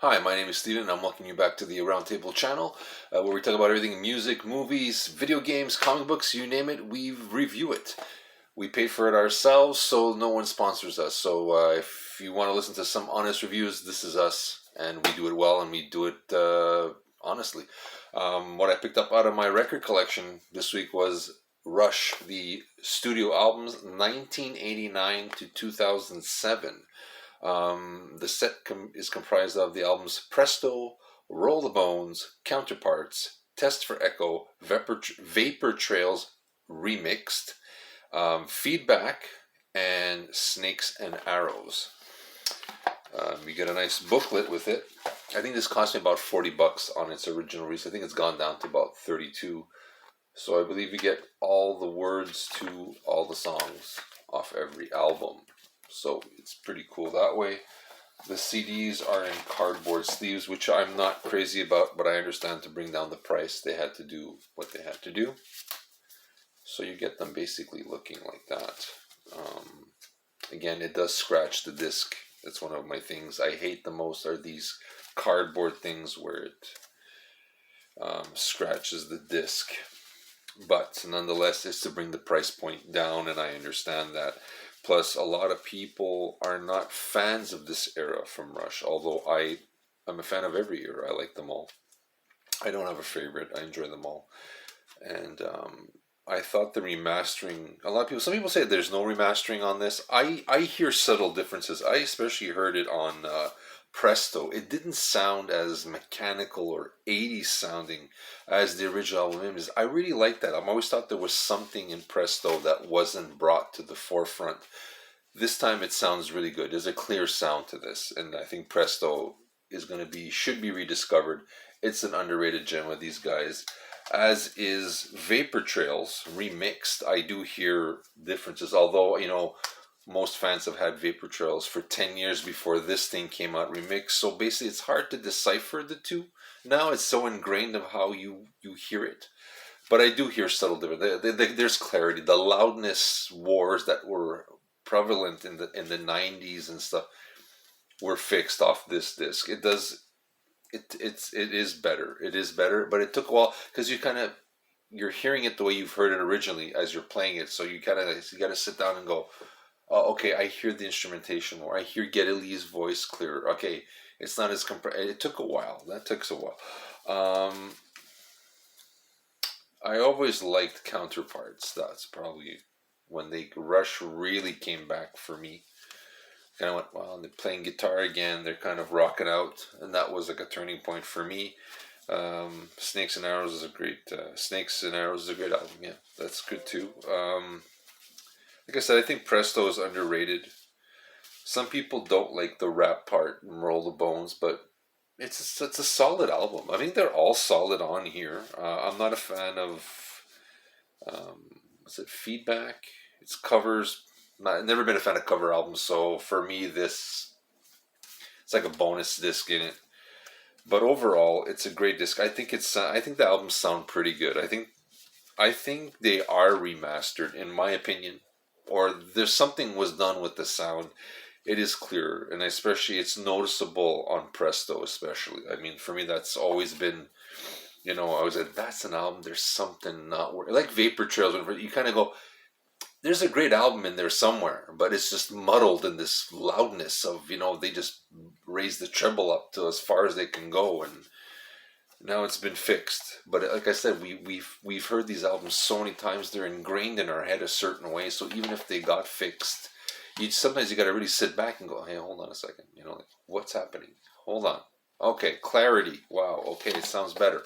Hi, my name is Steven, and I'm welcoming you back to the Roundtable channel, where we talk about everything music, movies, video games, comic books, you name it, we review it. We pay for it ourselves, so no one sponsors us. So if you want to listen to some honest reviews, this is us, and we do it well, and we do it honestly. What I picked up out of my record collection this week was Rush, the studio albums 1989 to 2007. The set is comprised of the albums Presto, Roll the Bones, Counterparts, Test for Echo, Vapor Trails Remixed, Feedback, and Snakes and Arrows. You get a nice booklet with it. I think this cost me about $40 on its original release. I think it's gone down to about 32. So I believe you get all the words to all the songs off every album. So it's pretty cool that way. The CDs are in cardboard sleeves, which I'm not crazy about, but I understand to bring down the price, they had to do what they had to do. So you get them basically looking like that. Again, it does scratch the disc. That's one of my things I hate the most are these cardboard things where it scratches the disc. But nonetheless, it's to bring the price point down, and I understand that. Plus, a lot of people are not fans of this era from Rush, although I'm a fan of every era. I like them all. I don't have a favorite. I enjoy them all. And I thought the remastering, some people say there's no remastering on this. I hear subtle differences. I especially heard it on Presto. It didn't sound as mechanical or 80s sounding as the original album is. I really like that. I've always thought there was something in Presto that wasn't brought to the forefront. This time it sounds really good. There's a clear sound to this, and I think Presto should be rediscovered. It's an underrated gem of these guys, as is Vapor Trails Remixed. I do hear differences, although most fans have had Vapor Trails for 10 years before this thing came out remixed. So basically, it's hard to decipher the two. Now it's so ingrained of how you hear it. But I do hear subtle difference. There's clarity. The loudness wars that were prevalent in the 90s and stuff were fixed off this disc. It is better. It is better, but it took a while because you're hearing it the way you've heard it originally as you're playing it. So you got to sit down and go, oh, okay, I hear the instrumentation more. I hear Geddy Lee's voice clearer. Okay, it's not as it took a while. That took a while. I always liked Counterparts. That's probably when Rush really came back for me. Kind of went, wow, they're playing guitar again. They're kind of rocking out, and that was like a turning point for me. Snakes and Arrows is a great. Snakes and Arrows is a great album. Yeah, that's good too. Like I said, I think Presto is underrated. Some people don't like the rap part and Roll the Bones, but it's a solid album. I think they're all solid on here. I'm not a fan of what's it, Feedback. It's covers. Never been a fan of cover albums, so for me, it's like a bonus disc in it. But overall, it's a great disc. I think the albums sound pretty good. I think they are remastered, in my opinion, or there's something was done with the sound. It is clearer, and especially it's noticeable on Presto. Especially, I mean, for me, that's always been, I was like, that's an album. There's something not working. Like Vapor Trails, you kind of go, there's a great album in there somewhere, but it's just muddled in this loudness of they just raise the treble up to as far as they can go, and now it's been fixed. But like I said, we've heard these albums so many times; they're ingrained in our head a certain way. So even if they got fixed, sometimes you got to really sit back and go, "Hey, hold on a second. Like, what's happening? Hold on. Okay, clarity. Wow. Okay, it sounds better."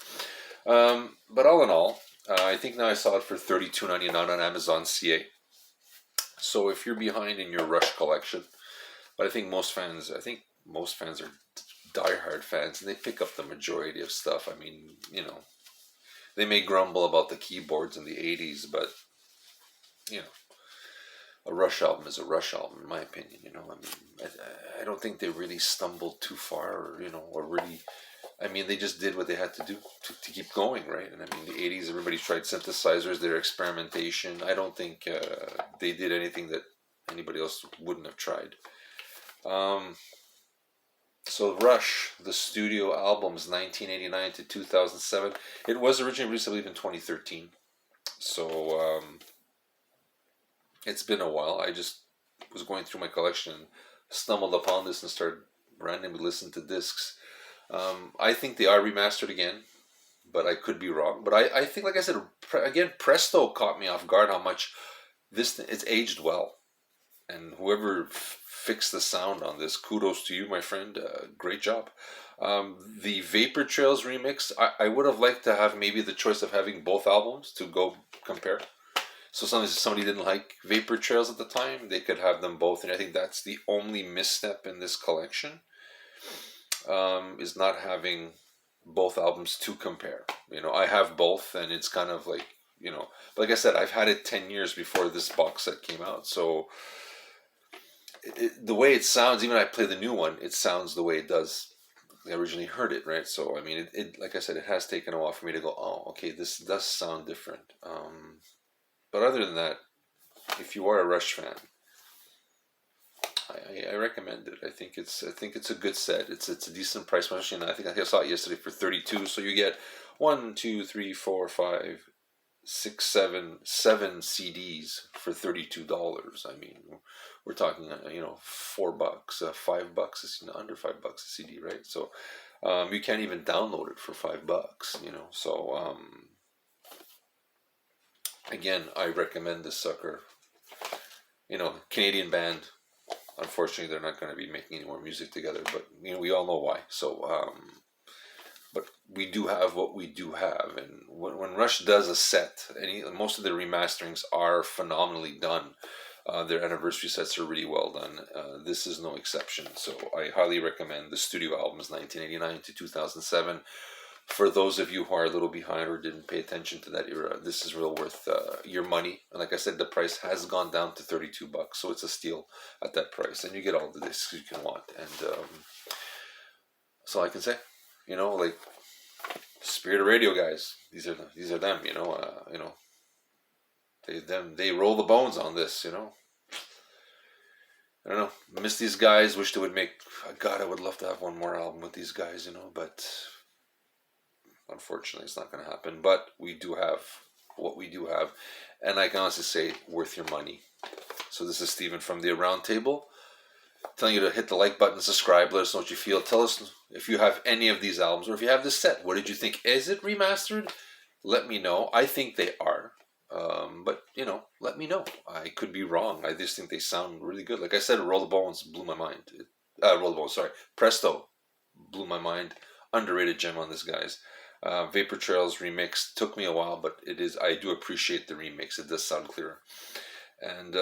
But all in all, I think now I saw it for $32.99 on Amazon CA. So if you're behind in your Rush collection, but I think most fans are diehard fans, and they pick up the majority of stuff. I mean, they may grumble about the keyboards in the '80s, but a Rush album is a Rush album, in my opinion. I mean, I don't think they really stumbled too far, or really. I mean, they just did what they had to do to keep going, right? And I mean, the '80s, everybody tried synthesizers, their experimentation. I don't think they did anything that anybody else wouldn't have tried. So Rush, the studio albums, 1989 to 2007. It was originally released, I believe, in 2013. So it's been a while. I just was going through my collection and stumbled upon this and started randomly listening to discs. I think they are remastered again, but I could be wrong. But I think, like I said, again, Presto caught me off guard how much it's aged well. And whoever fixed the sound on this, kudos to you, my friend. Great job. The Vapor Trails remix, I would have liked to have maybe the choice of having both albums to go compare. So sometimes if somebody didn't like Vapor Trails at the time, they could have them both. And I think that's the only misstep in this collection, is not having both albums to compare. I have both, and it's kind of like, like I said, I've had it 10 years before this box set came out. So the way it sounds, even I play the new one, it sounds the way it does. I originally heard it, right? So, I mean, it like I said, it has taken a while for me to go, oh, okay, this does sound different. But other than that, if you are a Rush fan, I recommend it. I think it's a good set. It's a decent price. I think I saw it yesterday for 32. So you get 1, 2, 3, 4, 5, 6, 7 CDs for $32. I mean, we're talking $4, $5 under $5 a CD, right? So you can't even download it for $5. So again, I recommend this sucker. Canadian band. Unfortunately, they're not going to be making any more music together, but we all know why. So but we do have what we do have, and when Rush does a set, most of their remasterings are phenomenally done. Their anniversary sets are really well done. This is no exception. So I highly recommend the studio albums, 1989 to 2007. For those of you who are a little behind or didn't pay attention to that era, this is real worth your money. And like I said, the price has gone down to $32, so it's a steal at that price, and you get all the discs you can want. And that's all I can say. Like Spirit of Radio guys, these are them. They roll the bones on this. I don't know. Miss these guys. Wish they would make. God, I would love to have one more album with these guys. But unfortunately, it's not going to happen. But we do have what we do have, and I can honestly say, worth your money. So this is Steven from the Round Table, telling you to hit the like button, subscribe, let us know what you feel. Tell us if you have any of these albums, or if you have this set. What did you think? Is it remastered? Let me know. I think they are. But, let me know. I could be wrong. I just think they sound really good. Like I said, Roll the Bones blew my mind. Roll the Bones, sorry. Presto blew my mind. Underrated gem on this, guys. Vapor Trails remix took me a while, but I do appreciate the remix. It does sound clearer. And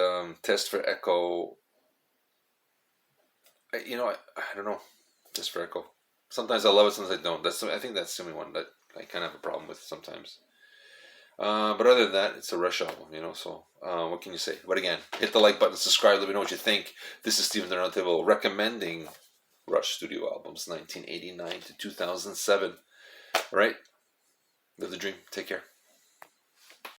Test for Echo, I don't know. Test for Echo. Sometimes I love it, sometimes I don't. I think that's the only one that I kind of have a problem with sometimes. But other than that, it's a Rush album, so what can you say? But again, hit the like button, subscribe, let me know what you think. This is Steven the Round Table recommending Rush studio albums, 1989 to 2007. All right? Live the dream. Take care.